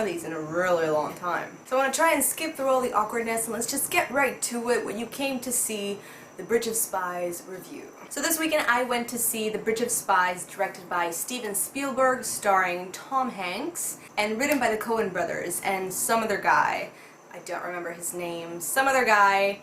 of these in a really long time. So I want to try and skip through all the awkwardness and let's just get right to it when you came to see The Bridge of Spies review. So this weekend I went to see The Bridge of Spies, directed by Steven Spielberg, starring Tom Hanks, and written by the Coen brothers and some other guy. I don't remember his name. Some other guy.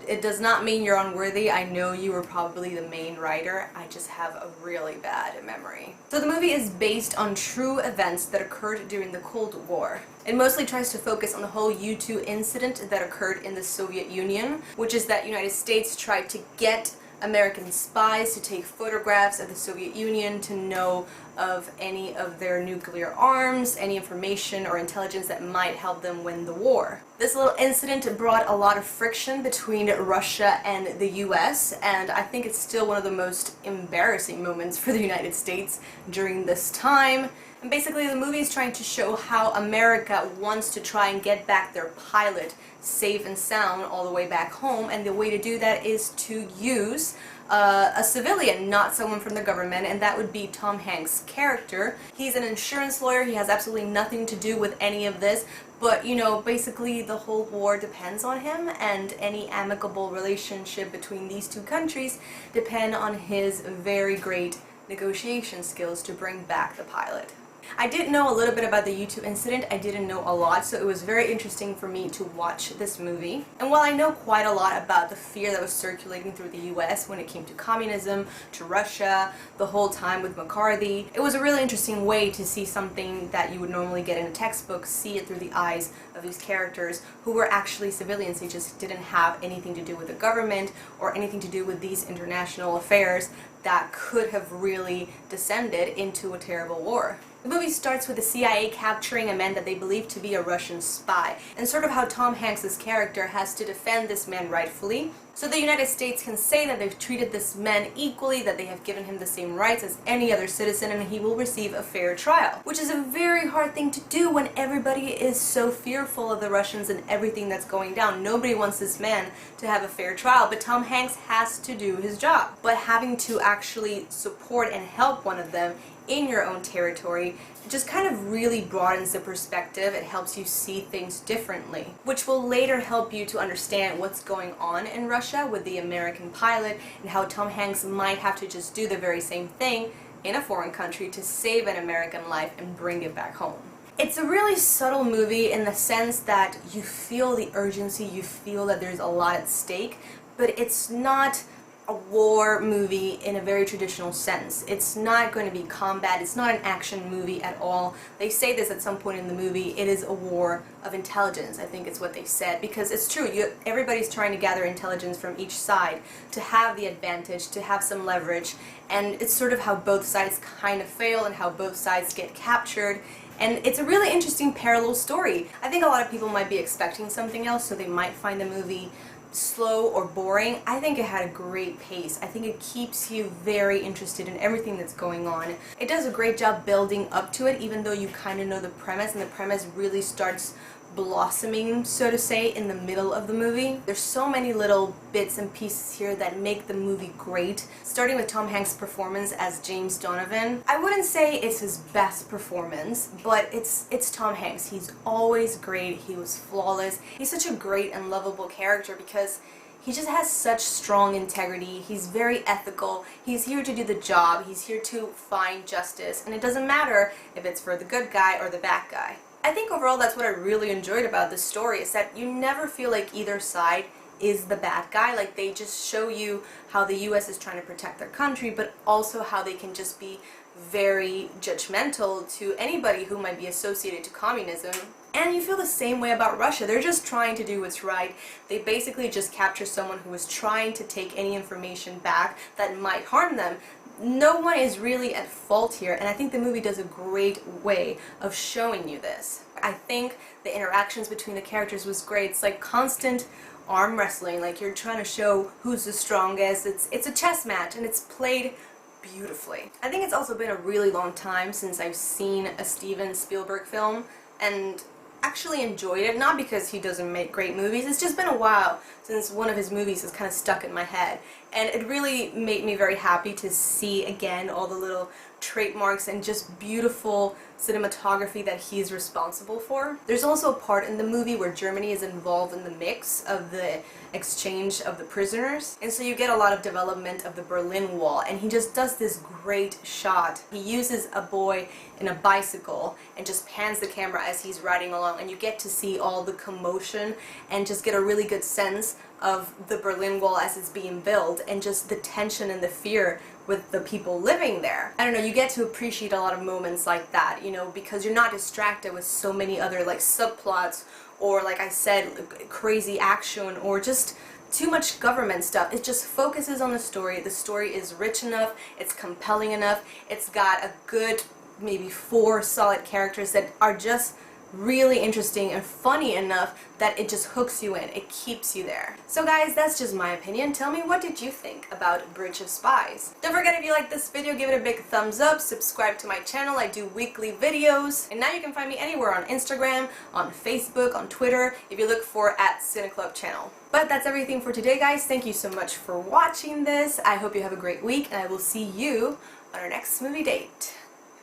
It does not mean you're unworthy. I know you were probably the main writer. I just have a really bad memory. So the movie is based on true events that occurred during the Cold War. It mostly tries to focus on the whole U-2 incident that occurred in the Soviet Union, which is that United States tried to get American spies to take photographs of the Soviet Union to know of any of their nuclear arms, any information or intelligence that might help them win the war. This little incident brought a lot of friction between Russia and the US, and I think it's still one of the most embarrassing moments for the United States during this time. And basically the movie is trying to show how America wants to try and get back their pilot safe and sound all the way back home, and the way to do that is to use a civilian, not someone from the government, and that would be Tom Hanks' character. He's an insurance lawyer, he has absolutely nothing to do with any of this, but you know, basically the whole war depends on him, and any amicable relationship between these two countries depend on his very great negotiation skills to bring back the pilot. I did know a little bit about the U-2 incident. I didn't know a lot, so it was very interesting for me to watch this movie. And while I know quite a lot about the fear that was circulating through the US when it came to communism, to Russia, the whole time with McCarthy, it was a really interesting way to see something that you would normally get in a textbook, see it through the eyes of these characters who were actually civilians. They just didn't have anything to do with the government or anything to do with these international affairs that could have really descended into a terrible war. The movie starts with the CIA capturing a man that they believe to be a Russian spy, and sort of how Tom Hanks' character has to defend this man rightfully, so the United States can say that they've treated this man equally, that they have given him the same rights as any other citizen, and he will receive a fair trial. Which is a very hard thing to do when everybody is so fearful of the Russians and everything that's going down. Nobody wants this man to have a fair trial, but Tom Hanks has to do his job. But having to actually support and help one of them in your own territory, it just kind of really broadens the perspective. It helps you see things differently, which will later help you to understand what's going on in Russia with the American pilot and how Tom Hanks might have to just do the very same thing in a foreign country to save an American life and bring it back home. It's a really subtle movie in the sense that you feel the urgency, you feel that there's a lot at stake, but it's not a war movie in a very traditional sense. It's not going to be combat, it's not an action movie at all. They say this at some point in the movie, it is a war of intelligence, I think it's what they said, because it's true, everybody's trying to gather intelligence from each side to have the advantage, to have some leverage, and it's sort of how both sides kind of fail and how both sides get captured. And it's a really interesting parallel story. I think a lot of people might be expecting something else, so they might find the movie slow or boring. I think it had a great pace. I think it keeps you very interested in everything that's going on. It does a great job building up to it, even though you kind of know the premise, and the premise really starts blossoming, so to say, in the middle of the movie. There's so many little bits and pieces here that make the movie great, starting with Tom Hanks' performance as James Donovan. I wouldn't say it's his best performance, but it's Tom Hanks. He's always great. He was flawless. He's such a great and lovable character because he just has such strong integrity. He's very ethical. He's here to do the job. He's here to find justice, and it doesn't matter if it's for the good guy or the bad guy. I think overall that's what I really enjoyed about this story, is that you never feel like either side is the bad guy. Like, they just show you how the US is trying to protect their country, but also how they can just be very judgmental to anybody who might be associated to communism. And you feel the same way about Russia. They're just trying to do what's right. They basically just capture someone who is trying to take any information back that might harm them. No one is really at fault here, and I think the movie does a great way of showing you this. I think the interactions between the characters was great. It's like constant arm wrestling, like you're trying to show who's the strongest. It's a chess match, and it's played beautifully. I think it's also been a really long time since I've seen a Steven Spielberg film, and actually enjoyed it, not because he doesn't make great movies, it's just been a while since one of his movies has kind of stuck in my head. and it really made me very happy to see again all the little trademarks and just beautiful cinematography that he's responsible for. There's also a part in the movie where Germany is involved in the mix of the exchange of the prisoners, and so you get a lot of development of the Berlin Wall, and he just does this great shot. He uses a boy in a bicycle and just pans the camera as he's riding along, and you get to see all the commotion and just get a really good sense of the Berlin Wall as it's being built, and just the tension and the fear with the people living there. I don't know, you get to appreciate a lot of moments like that, you know, because you're not distracted with so many other like subplots or, like I said, crazy action or just too much government stuff. It just focuses on the story. The story is rich enough, it's compelling enough, it's got a good maybe 4 solid characters that are just really interesting and funny enough that it just hooks you in. It keeps you there. So guys, that's just my opinion. Tell me, what did you think about Bridge of Spies? Don't forget, if you like this video, give it a big thumbs up, subscribe to my channel. I do weekly videos, and now you can find me anywhere on Instagram, on Facebook, on Twitter, if you look for @CineClubChannel. But that's everything for today, guys. Thank you so much for watching this. I hope you have a great week, and I will see you on our next movie date.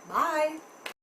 Bye!